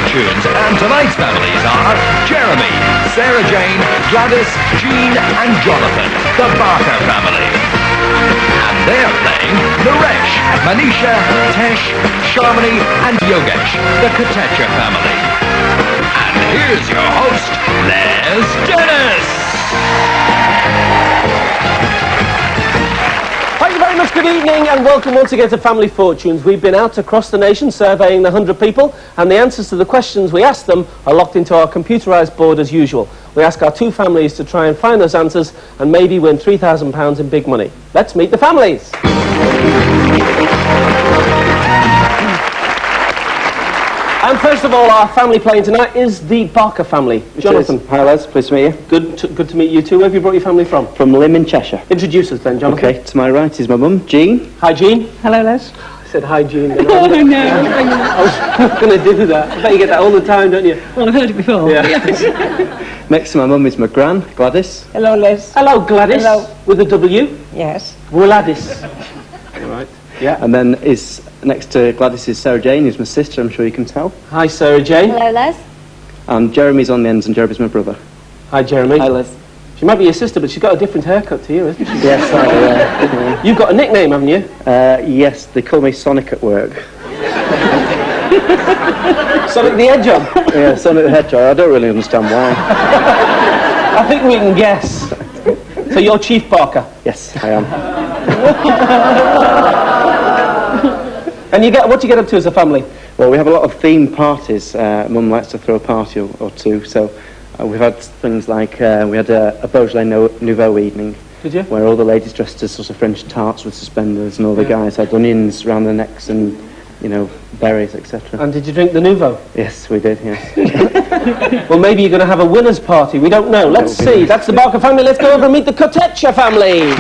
Fortunes, and tonight's families are Jeremy, Sarah Jane, Gladys, Jean, and Jonathan, the Barker family. And they're playing Naresh, Manisha, Tesh, Sharmini, and Yogesh, the Kotecha family. And here's your host, Les Dennis. Thank you very much, good evening, and welcome once again to Family Fortunes. We've been out across the nation surveying the 100 people, and the answers to the questions we asked them are locked into our computerised board as usual. We ask our two families to try and find those answers and maybe win £3,000 in big money. Let's meet the families. And first of all, our family playing tonight is the Barker family. Jonathan. Hi Les, pleased to meet you. Good to meet you too. Where have you brought your family from? From Lymm in Cheshire. Introduce us then, Jonathan. Okay, to my right is my mum, Jean. Hi, Jean. Hello, Les. I said hi, Jean. Oh, no. I was not going to do that. I bet you get that all the time, don't you? Well, I've heard it before. Yeah. Next to my mum is my gran, Gladys. Hello, Les. Hello, Gladys. Hello. With a W. Yes. Gladys. All right. Yeah. And then is next to Gladys is Sarah Jane, who's my sister, I'm sure you can tell. Hi, Sarah Jane. Hello, Les. And Jeremy's on the ends, and Jeremy's my brother. Hi, Jeremy. Hi Les. She might be your sister, but she's got a different haircut to you, isn't she? Yes, You've got a nickname, haven't you? yes, they call me Sonic at work. Sonic the Hedgehog. Yeah, Sonic the Hedgehog, I don't really understand why. I think we can guess. So you're Chief Barker. Yes, I am. And what do you get up to as a family? Well, we have a lot of themed parties. Mum likes to throw a party or two, so we've had things like, we had a Beaujolais Nouveau evening. Did you? Where all the ladies dressed as sort of French tarts with suspenders, and all the guys had onions around their necks and, you know, berries, etc. And did you drink the Nouveau? Yes, we did, yes. Well, maybe you're going to have a winner's party. We don't know. Let's see. Nice. That's the Barker family. Let's go over and meet the Kotecha family.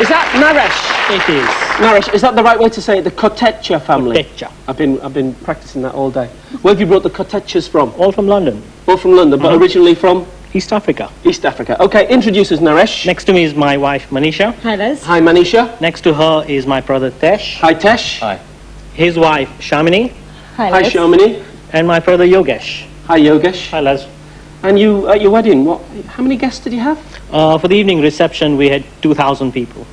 Is that Naresh? It is. Naresh, is that the right way to say it? The Kotecha family? Kotecha. I've been practicing that all day. Where have you brought the Kotechas from? All from London. All from London, but originally from East Africa. East Africa. Okay, introduce us, Naresh. Next to me is my wife, Manisha. Hi, Les. Hi, Manisha. Next to her is my brother, Tesh. Hi, Tesh. Hi. His wife, Shamini. Hi, Hi, Les. Sharmini. And my brother, Yogesh. Hi, Yogesh. Hi, Les. And you, at your wedding, how many guests did you have? For the evening reception, we had 2,000 people.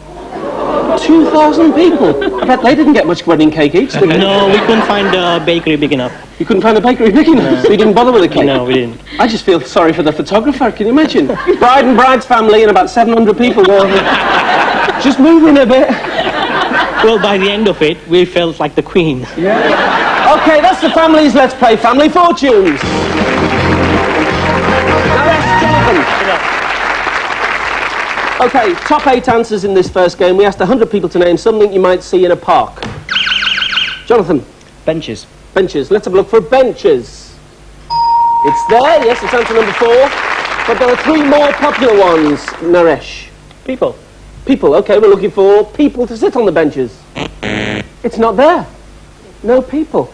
2,000 people. I bet they didn't get much wedding cake each, did they? No, we couldn't find a bakery big enough. You couldn't find a bakery big enough, so you didn't bother with a cake? No, we didn't. I just feel sorry for the photographer, can you imagine? Bride and bride's family and about 700 people going, just moving a bit. Well, by the end of it, we felt like the queen. Yeah. Okay, that's the families. Let's play Family Fortunes. Now that's Jonathan. Okay, top 8 answers in this first game. We asked 100 people to name something you might see in a park. Jonathan. Benches. Benches. Let's have a look for benches. It's there. Yes, it's answer number 4. But there are 3 more popular ones, Naresh. People. People. Okay, we're looking for people to sit on the benches. It's not there. No people.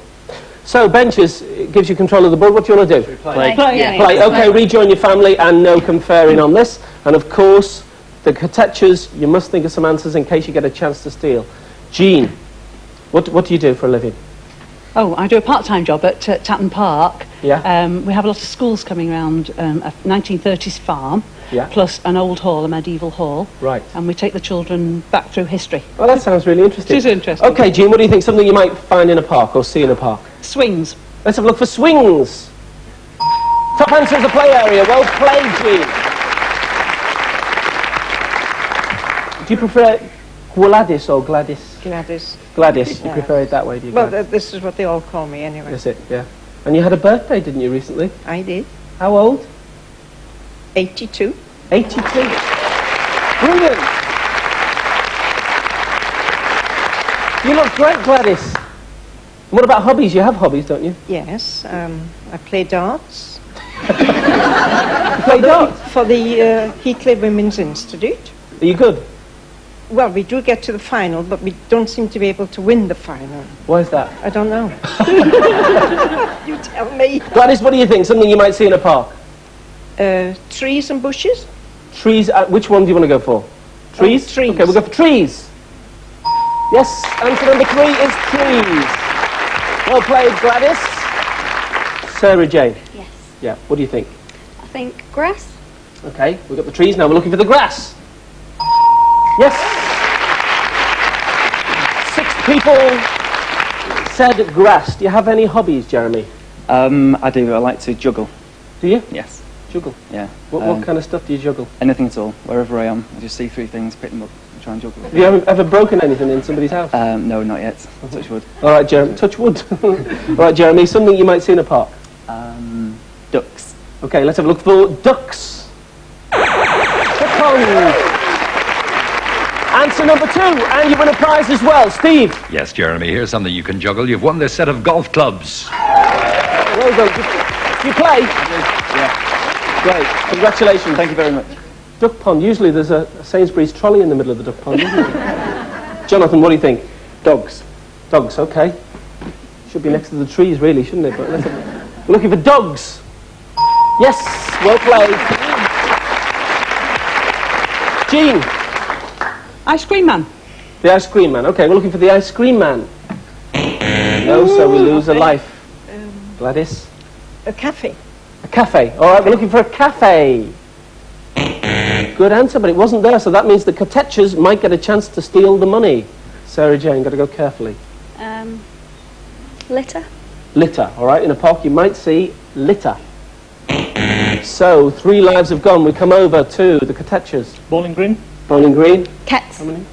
So, benches, it gives you control of the board. What do you want to do? Play. Play. Okay, rejoin your family and no conferring on this. And of course, the Kotechas, you must think of some answers in case you get a chance to steal. Jean, what do you do for a living? Oh, I do a part-time job at Tatton Park. Yeah. We have a lot of schools coming around, a 1930s farm, Yeah. plus an old hall, a medieval hall. Right. And we take the children back through history. Well, that sounds really interesting. It is interesting. Okay, Jean, what do you think? Something you might find in a park or see in a park? Swings. Let's have a look for swings. Top answer is the play area. Well played, Jean. Do you prefer Gladys or Gladys? Gladys. Gladys. You Yeah. prefer it that way, do you? Well, Gladys? this is what they all call me anyway. That's it, yeah. And you had a birthday, didn't you, recently? I did. How old? 82. 82. Brilliant. You look great, Gladys. And what about hobbies? You have hobbies, don't you? Yes. I play darts. You play darts. For the Heathcliff Women's Institute. Are you good? Well, we do get to the final, but we don't seem to be able to win the final. Why is that? I don't know. You tell me. Gladys, what do you think? Something you might see in a park? Trees and bushes? Trees. Which one do you want to go for? Trees? Trees. Okay, we'll go for trees. Yes, answer number 3 is trees. Well played, Gladys. Sarah Jane. Yes. Yeah, what do you think? I think grass. Okay, we've got the trees, now we're looking for the grass. Yes. 6 people said grass. Do you have any hobbies, Jeremy? I do. I like to juggle. Do you? Yes. Juggle. Yeah. What kind of stuff do you juggle? Anything at all. Wherever I am, I just see 3 things, pick them up, and try and juggle. Have you ever broken anything in somebody's house? No, not yet. Touch wood. All right, Jeremy. Touch wood. All right, Jeremy. Something you might see in a park. Ducks. Okay, let's have a look for ducks. Duck pond. Answer number 2, and you win a prize as well. Steve. Yes, Jeremy, here's something you can juggle. You've won this set of golf clubs. Well done. Do you play? Yeah. Great. Congratulations. Thank you very much. Duck pond. Usually there's a Sainsbury's trolley in the middle of the duck pond, isn't there? Jonathan, what do you think? Dogs. Dogs, okay. Should be next to the trees, really, shouldn't it? But we're looking for dogs. Yes, well played. Jean. Ice cream man. The ice cream man. Okay, we're looking for the ice cream man. No, so we lose a life. Gladys. A cafe. A cafe. All right, we're looking for a cafe. Good answer, but it wasn't there, so that means the Kotetchers might get a chance to steal the money. Sarah Jane, got to go carefully. Litter. Litter, all right? In a park you might see litter. So, 3 lives have gone. We come over to the Kotetchers. Bowling green. Bowling green. Cats. How many?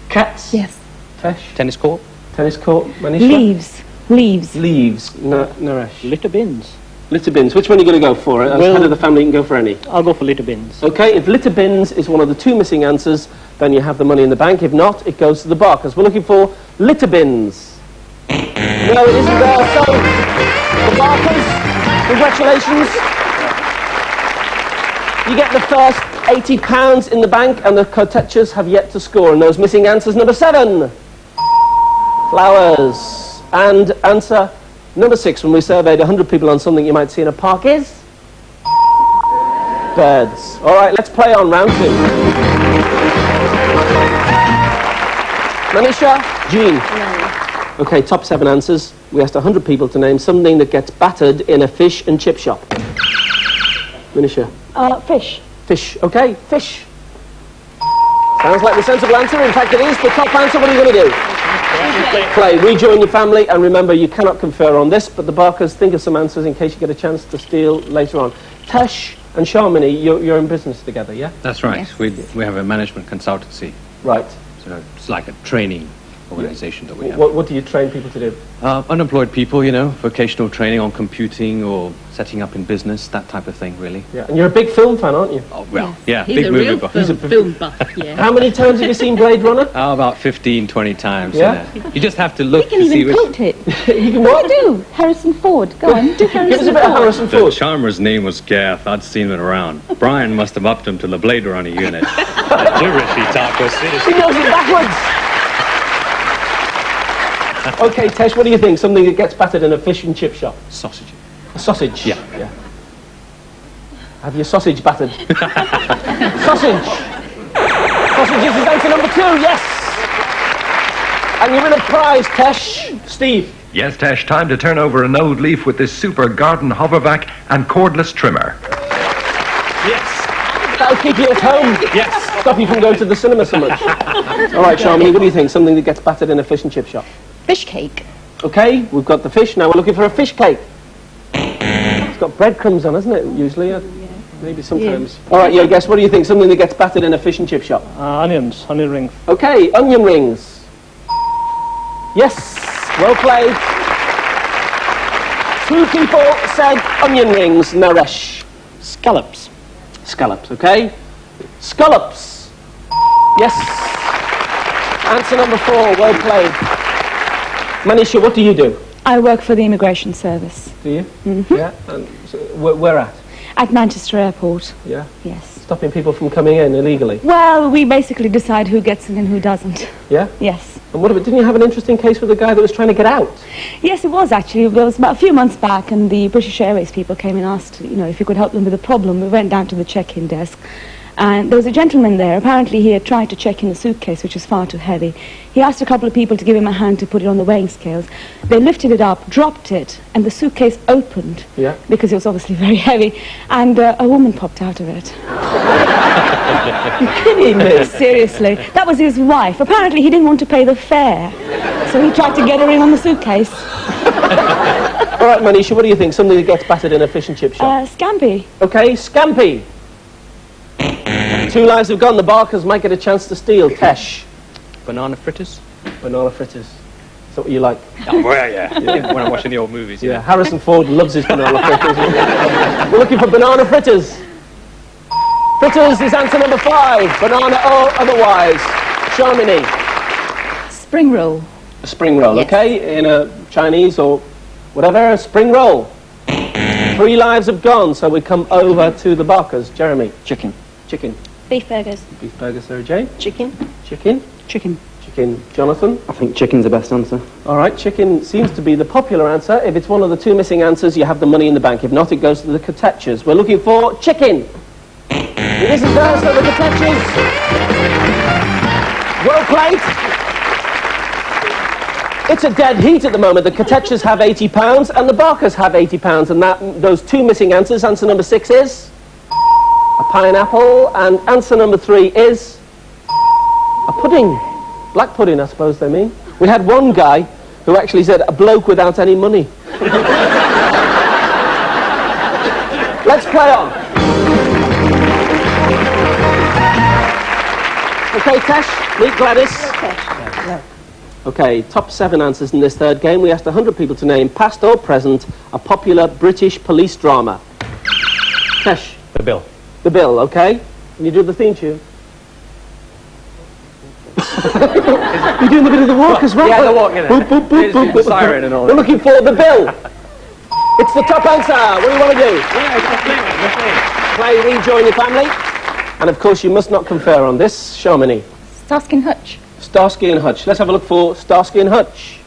Cats. Yes. Tesh. Tennis court. Tennis court. Manisha. Leaves. Leaves. Leaves. Naresh. Litter bins. Litter bins. Which one are you going to go for? As Well- head of the family, you can go for any. I'll go for litter bins. Okay, if litter bins is one of the 2 missing answers, then you have the money in the bank. If not, it goes to the Barkers. We're looking for litter bins. No, it isn't there. So, the Barkers, congratulations. You get the first £80 in the bank, and the Kotetchers have yet to score. And those missing answers, number 7, flowers. And answer number 6, when we surveyed 100 people on something you might see in a park, is birds. All right, let's play on round 2. Manisha, Jean. No. Okay, top 7 answers. We asked 100 people to name something that gets battered in a fish and chip shop. Manisha. Fish. Fish. Okay, fish. Sounds like the sensible answer. In fact, it is the top answer. What are you going to do? Play. Rejoin your family, and remember, you cannot confer on this, but the Barkers, think of some answers in case you get a chance to steal later on. Tesh and Sharmini, you're in business together, yeah? That's right. Yes. We have a management consultancy, Right. so it's like a training organization that we have. What do you train people to do? Unemployed people, you know, vocational training on computing or setting up in business, that type of thing, really. Yeah, and you're a big film fan, aren't you? Oh, well, yeah, He's big a movie real buff. film buff, yeah. How many times have you seen Blade Runner? About 15, 20 times. Yeah? You just have to look You can to see even which... quote it. You can what? Do. Harrison Ford. Go on. Do Harrison Give us a bit of Harrison The Ford. charmer's name was Gareth. I'd seen it around. Brian must have upped him to the Blade Runner unit. The gibberish he talked was He seriously. knows it backwards. Okay, Tesh, what do you think? Something that gets battered in a fish and chip shop? Sausage. A sausage? Yeah. Have your sausage battered? Sausage! Sausages is answer number 2, yes! And you win a prize, Tesh. Steve. Yes, Tesh, time to turn over an old leaf with this super garden hovervac and cordless trimmer. Yes. That'll keep you at home. Yes. Stop you from going to the cinema so much. All right, Sharmini, what do you think? Something that gets battered in a fish and chip shop? Fish cake. Okay, we've got the fish. Now we're looking for a fish cake. It's got breadcrumbs on, hasn't it, usually? Maybe sometimes. All right, your guess, what do you think? Something that gets battered in a fish and chip shop? Onions. Onion rings. Okay, onion rings. Yes, well played. 2 people said onion rings. Naresh. Scallops. Scallops, okay? Scallops. Yes. Answer number 4, well played. Manisha, what do you do? I work for the Immigration Service Do you? Mm-hmm. Yeah. And so where at? at Manchester Airport. Yeah. Yes. Stopping people from coming in illegally. Well, we basically decide who gets in and who doesn't. Yeah. Yes. And what about? Didn't you have an interesting case with a guy that was trying to get out? Yes, it was actually. It was about a few months back, and the British Airways people came and asked, you know, if you could help them with a problem. We went down to the check-in desk, And there was a gentleman there. Apparently he had tried to check in the suitcase, which was far too heavy. He asked a couple of people to give him a hand to put it on the weighing scales. They lifted it up, dropped it, and the suitcase opened, Yeah. because it was obviously very heavy, and a woman popped out of it. You're kidding me. Seriously. That was his wife. Apparently he didn't want to pay the fare, so he tried to get her in on the suitcase. All right, Manisha, what do you think? Something that gets battered in a fish and chip shop. Scampi. Okay, Scampi. 2 lives have gone. The Barkers might get a chance to steal. Tesh. Banana fritters? Banana fritters. Is that what you like? Oh, well, yeah. When I'm watching the old movies, Yeah, Harrison Ford loves his banana fritters. We're looking for banana fritters. Fritters is answer number 5. Banana or otherwise. Shamini. Spring roll. A spring roll, Yes. okay? In a Chinese or whatever, a spring roll. 3 lives have gone, so we come over to the Barkers. Jeremy. Chicken. Chicken. Beef burgers. Beef burger, Sarah Jane. Chicken. Chicken. Chicken. Chicken. Jonathan. I think chicken's the best answer. All right, chicken seems to be the popular answer. If it's one of the 2 missing answers, you have the money in the bank. If not, it goes to the Katechas. We're looking for chicken. It isn't there, so the Katechas. Well played. It's a dead heat at the moment. The Katechas have £80 and the Barkers have £80, and those 2 missing answers. Answer number 6 is a pineapple, and answer number 3 is a pudding. Black pudding, I suppose they mean. We had one guy who actually said a bloke without any money. Let's play on. Okay, Tash, meet Gladys. Okay, top 7 answers in this third game. We asked 100 people to name, past or present, a popular British police drama. Tash. The Bill. The Bill, okay? Can you do the theme tune? You're doing a bit of the walk as well. Yeah, the walk, yeah. Boop, boop, boop, It's boop, the boop. siren and all We're that. looking for the Bill. It's the top answer. What do you want to do? Play, rejoin your family. And of course, you must not confer on this. Shamini. Starsky and Hutch. Starsky and Hutch. Let's have a look for Starsky and Hutch.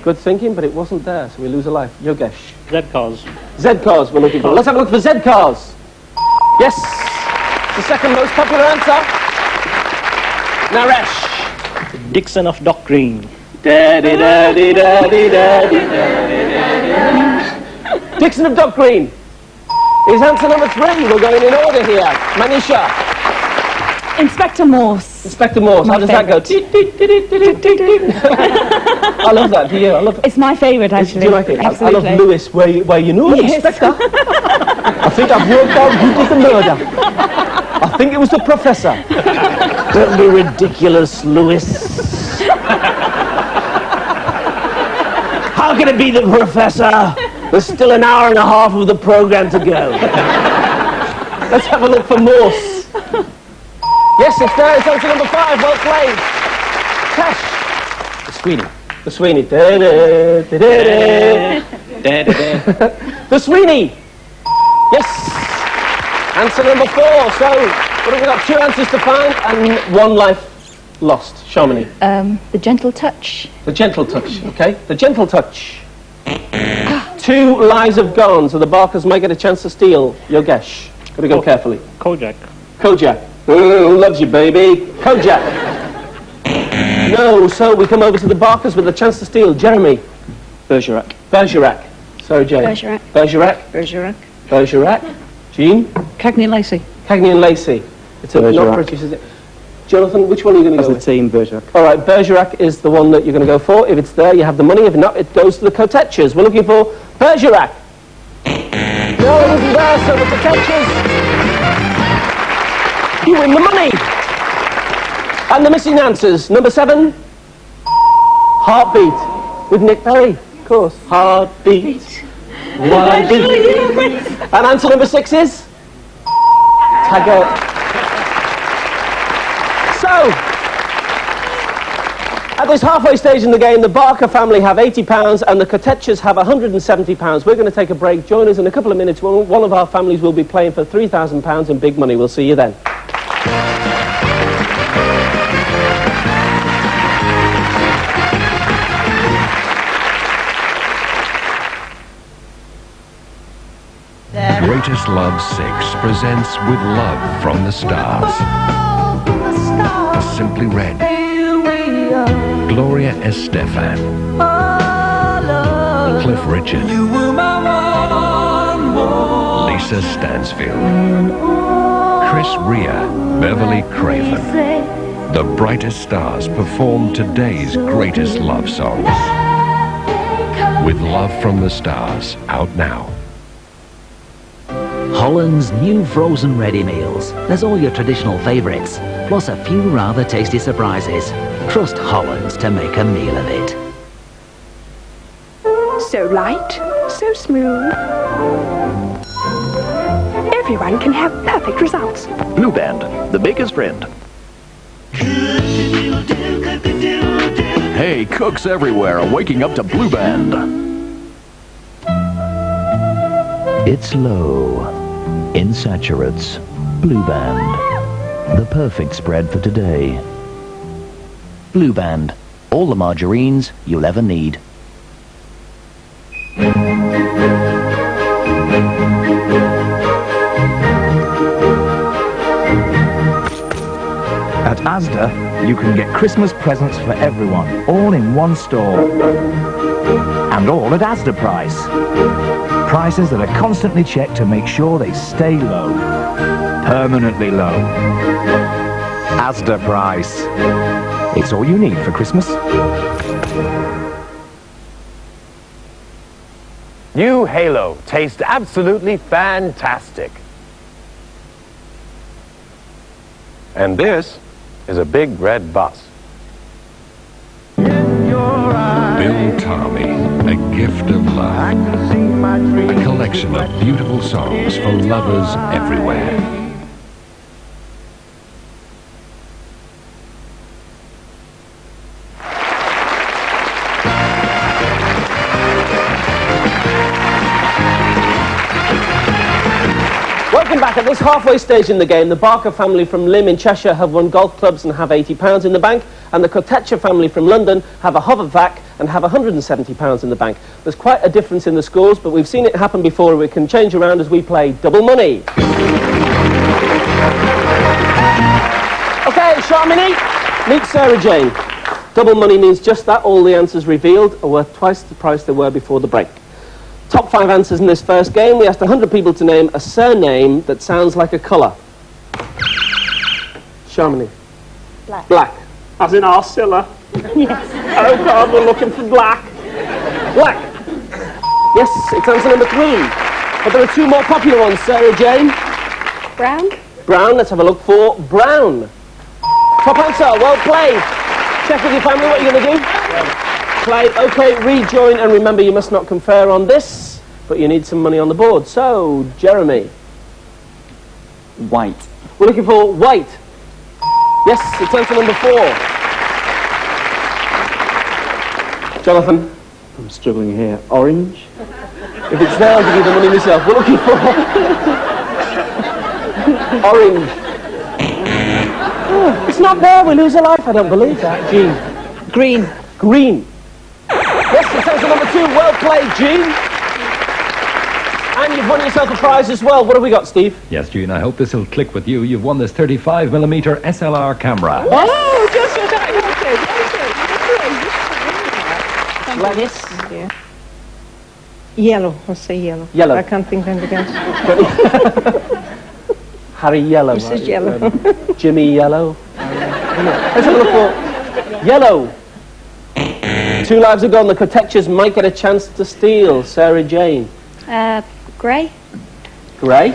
Good thinking, but it wasn't there, so we lose a life. Yogesh. Z-Cars. Z-Cars we're looking for. Let's have a look for Z-Cars. Yes. The second most popular answer. Naresh. Dixon of Dock Green. Dixon of Dock Green is answer number 3. We're going in order here. Manisha. Inspector Morse. Inspector Morse. How My does that go? I love that. Do you? I love it. It's my favourite, Do actually. you like it? I Absolutely. love Lewis, where you know, Yes. Inspector. I think I've worked out who did the murder. I think it was the professor. Don't be ridiculous, Lewis. How can it be the professor? There's still an hour and a half of the programme to go. Let's have a look for Morse. Yes, it's there. It's answer number 5. Well played. Cash. The Sweeney. The Sweeney. The Sweeney. Yes. Answer number 4. So, what have we got? 2 answers to find and 1 life lost. Shamini. The Gentle Touch. The Gentle Touch. Okay. The Gentle Touch. 2 lives have gone, so the Barkers might get a chance to steal. Yogesh. Got to go carefully. Kojak. Kojak. Ooh, loves you, baby. Kojak. No, so we come over to the Barkers with a chance to steal. Jeremy. Bergerac. Bergerac. Sorry, Jane. Bergerac. Bergerac. Bergerac. Bergerac. Jean. Cagney and Lacey. Cagney and Lacey. It's a not Bergerac. British, is it? Jonathan, which one are you going to As go a with? team, Bergerac. All right, Bergerac is the one that you're going to go for. If it's there, you have the money. If not, it goes to the Kotechas. We're looking for Bergerac. No, it isn't there, so the Kotechas. You win the money. And the missing answers. Number 7, Heartbeat, with Nick Perry, of course. Heartbeat. Why did And answer number 6 is Taggart. So, at this halfway stage in the game, the Barker family have £80 and the Kotechas have £170. We're going to take a break. Join us in a couple of minutes. One of our families will be playing for £3,000 in big money. We'll see you then. Greatest Love 6 presents With Love from the Stars. Simply Red, Gloria Estefan, Cliff Richard, Lisa Stansfield, Chris Rea, Beverly Craven. The brightest stars perform today's greatest love songs. With Love from the Stars, out now. Holland's new frozen ready meals. There's all your traditional favourites, plus a few rather tasty surprises. Trust Holland's to make a meal of it. So light, so smooth. Everyone can have perfect results. Blue Band, the baker's friend. Hey, cooks everywhere are waking up to Blue Band. It's low in saturates. Blue Band, the perfect spread for today. Blue Band, all the margarines you'll ever need. At Asda, you can get Christmas presents for everyone, all in one store. And all at Asda price. Prices that are constantly checked to make sure they stay low. Permanently low. Asda price. It's all you need for Christmas. New Halo tastes absolutely fantastic. And this is a big red bus. Bill Tarmy, A Gift of Love. A collection of beautiful songs for lovers everywhere. Welcome back. At this halfway stage in the game, the Barker family from Lymm in Cheshire have won golf clubs and have £80 in the bank, and the Kotecha family from London have a hovervac and have £170 in the bank. There's quite a difference in the scores, but we've seen it happen before. We can change around as we play Double Money. Okay, Sharmini, meet Sarah Jane. Double Money means just that. All the answers revealed are worth twice the price they were before the break. Top 5 answers in this first game. We asked 100 people to name a surname that sounds like a colour. Sharmini. Black. Black. As in Arcilla. Yes. Oh God, we're looking for black. Black. Yes, it's answer number 3. But there are 2 more popular ones. Sarah Jane. Brown. Brown. Let's have a look for brown. Top answer. Well played. Check with your family. What are you going to do? Play. Okay, rejoin, and remember you must not confer on this, but you need some money on the board. So, Jeremy. White. We're looking for white. Yes, it's answer number 4. Jonathan. I'm struggling here. Orange. If it's there, I'll give you the money myself. We're looking for orange. Oh, it's not there. We lose a life. I don't believe that. Jean. Green. Green. Yes, it's answer number 2. Well played, Jean. And you've won yourself a prize as well. What have we got, Steve? Yes, Gene, I hope this will click with you. You've won this 35mm SLR camera. Oh, just your time. Gladys. Yellow. I'll say yellow. Yellow. I can't think of anything else. Harry Yellow. This is yellow. Jimmy Yellow. Let's have a look for yellow. 2 lives are gone. The Kotechas might get a chance to steal. Sarah Jane. Grey. Grey?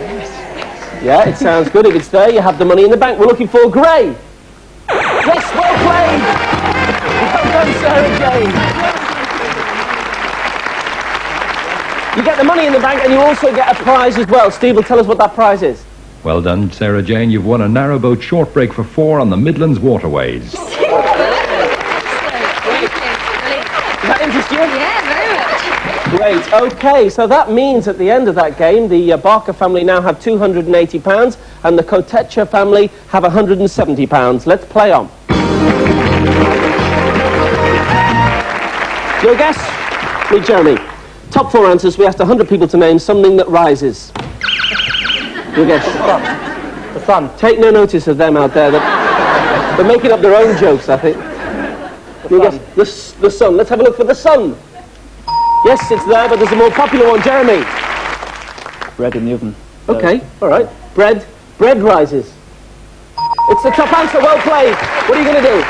Yeah, it sounds good. If it's there, you have the money in the bank. We're looking for grey. Yes, well played. Well done, Sarah Jane. You get the money in the bank, and you also get a prize as well. Steve will tell us what that prize is. Well done, Sarah Jane. You've won a narrowboat short break for 4 on the Midlands Waterways. Does that interest you? Yeah, very much. Great. Okay, so that means at the end of that game, the Barker family now have £280 and the Kotecha family have £170. Let's play on. Your guess? Meet Jeremy. Top 4 answers. We asked 100 people to name something that rises. You guess. The sun. Take no notice of them out there. They're making up their own jokes, I think. You guess the sun. Let's have a look for the sun. Yes, it's there, but there's a more popular one. Jeremy. Bread in the oven. Okay, all right. Bread rises. It's the top answer. Well played. What are you going to do?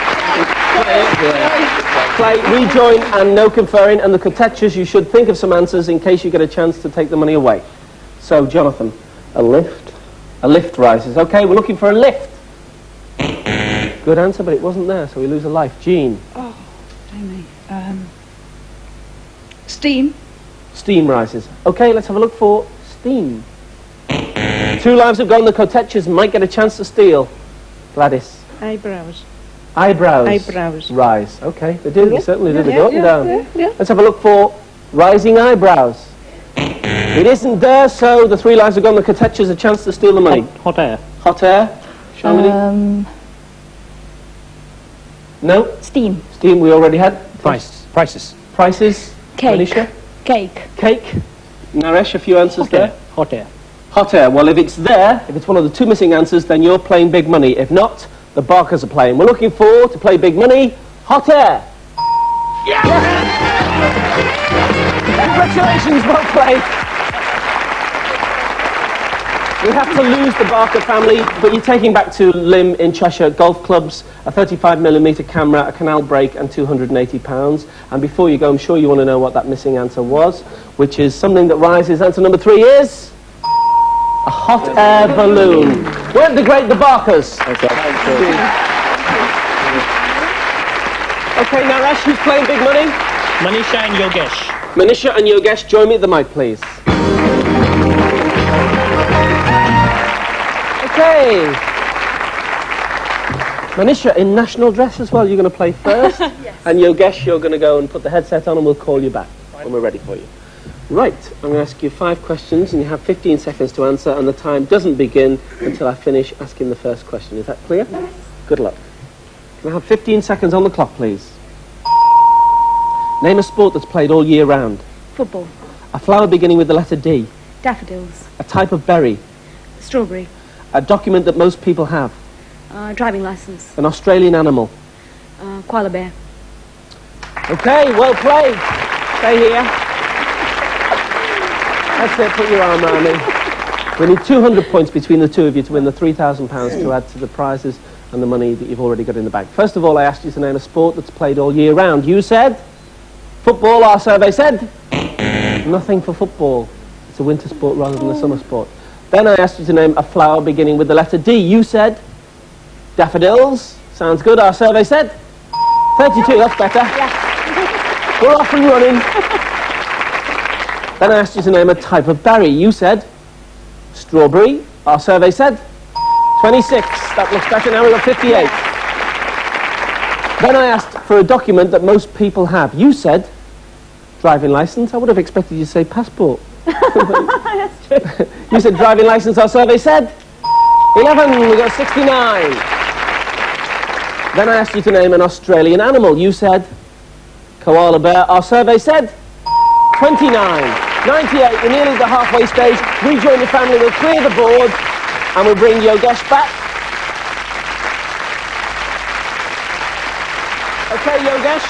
Play, rejoin, and no conferring. And the contestants, you should think of some answers in case you get a chance to take the money away. So, Jonathan, a lift. A lift rises. Okay, we're looking for a lift. Good answer, but it wasn't there, so we lose a life. Jean. Oh, Jamie. Steam. Steam rises. Okay, let's have a look for steam. 2 lives have gone. The contestants might get a chance to steal. Gladys. Eyebrows. Eyebrows rise. Okay, they do. They certainly do. They go up and down. Yeah. Let's have a look for rising eyebrows. It isn't there, so the 3 lives have gone. The contestants a chance to steal the money. Hot air. Hot air. Shamini? No? Steam. Steam we already had. Prices. Prices. Cake. Manisha? Cake. Cake. Naresh, a few answers there. Hot air. Hot air. Well, if it's there, if it's one of the 2 missing answers, then you're playing big money. If not, the Barkers are playing. We're looking for, to play big money, hot air. Yes! Congratulations, well played. We have to lose the Barker family, but you're taking back to Lim in Cheshire golf clubs, a 35mm camera, a canal brake, and £280. And before you go, I'm sure you want to know what that missing answer was, which is something that rises. Answer number 3 is a hot air balloon. Weren't the great the Barkers? Okay, Naresh, who's playing big money? Manisha and Yogesh. Manisha and Yogesh, join me at the mic, please. Okay. Manisha, in national dress as well, you're going to play first. Yes. And Yogesh, you're going to go and put the headset on and we'll call you back when we're ready for you. Right, I'm going to ask you 5 questions and you have 15 seconds to answer, and the time doesn't begin until I finish asking the first question. Is that clear? Yes. Good luck. Can I have 15 seconds on the clock, please? Name a sport that's played all year round. Football. A flower beginning with the letter D. Daffodils. A type of berry. Strawberry. A document that most people have. Driving license. An Australian animal. Koala bear. Okay, well played. Stay here. That's it, put your arm around me. We need 200 points between the 2 of you to win the £3,000 to add to the prizes and the money that you've already got in the bank. First of all, I asked you to name a sport that's played all year round. You said football. Our survey said nothing for football. It's a winter sport rather than a summer sport. Then I asked you to name a flower beginning with the letter D. You said daffodils. Sounds good. Our survey said 32. That's better. Yes. We're off and running. Then I asked you to name a type of berry. You said strawberry. Our survey said 26. That looks better. Now we've got 58. Then I asked for a document that most people have. You said driving license. I would have expected you to say passport. That's true. You said driving license. Our survey said 11. We got 69. Then I asked you to name an Australian animal. You said koala bear. Our survey said 29. 98. We're nearly at the halfway stage. Rejoin your family. We'll clear the board and we'll bring Yogesh back. Okay, Yogesh.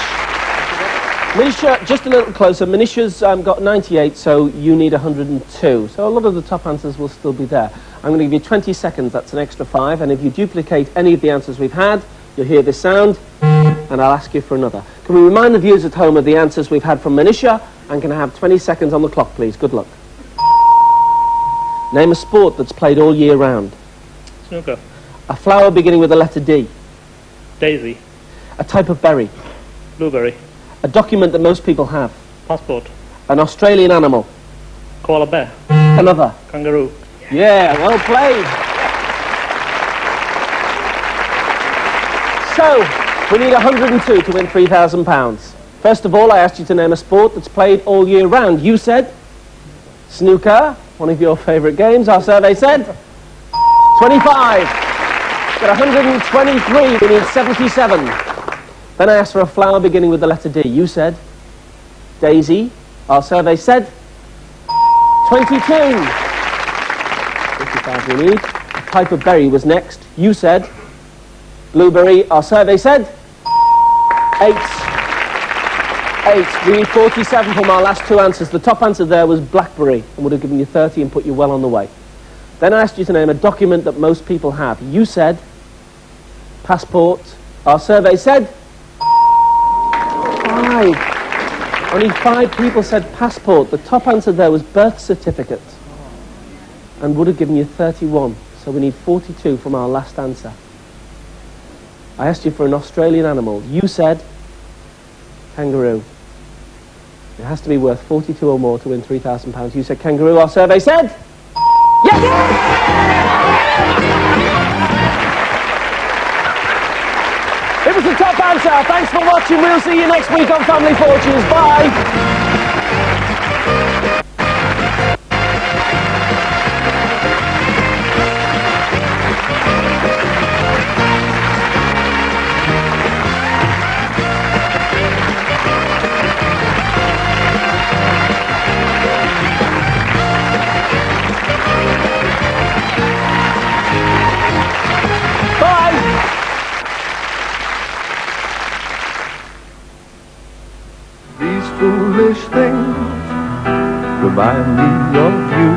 Manisha, just a little closer. Manisha's got 98, so you need 102. So a lot of the top answers will still be there. I'm going to give you 20 seconds. That's an extra 5. And if you duplicate any of the answers we've had, you'll hear this sound, and I'll ask you for another. Can we remind the viewers at home of the answers we've had from Manisha? And can I have 20 seconds on the clock, please? Good luck. Name a sport that's played all year round. Snooker. A flower beginning with the letter D. Daisy. A type of berry. Blueberry. A document that most people have. Passport. An Australian animal. Koala bear. Another. Kangaroo. Yeah, well played. So, we need 102 to win £3,000. First of all, I asked you to name a sport that's played all year round. You said snooker, one of your favourite games. Our survey said 25. Got 123. We need 77. Then I asked for a flower beginning with the letter D. You said daisy. Our survey said 22. 5 we need. A type of berry was next. You said blueberry. Our survey said 8. 8. We need 47 from our last two answers. The top answer there was blackberry and would have given you 30 and put you well on the way. Then I asked you to name a document that most people have. You said passport. Our survey said 5. Only 5 people said passport. The top answer there was birth certificate and would have given you 31. So we need 42 from our last answer. I asked you for an Australian animal. You said kangaroo. It has to be worth 42 or more to win £3,000. You said kangaroo. Our survey said yes! It was the top answer. Thanks for watching. We'll see you next week on Family Fortunes. Bye! These foolish things remind me of you.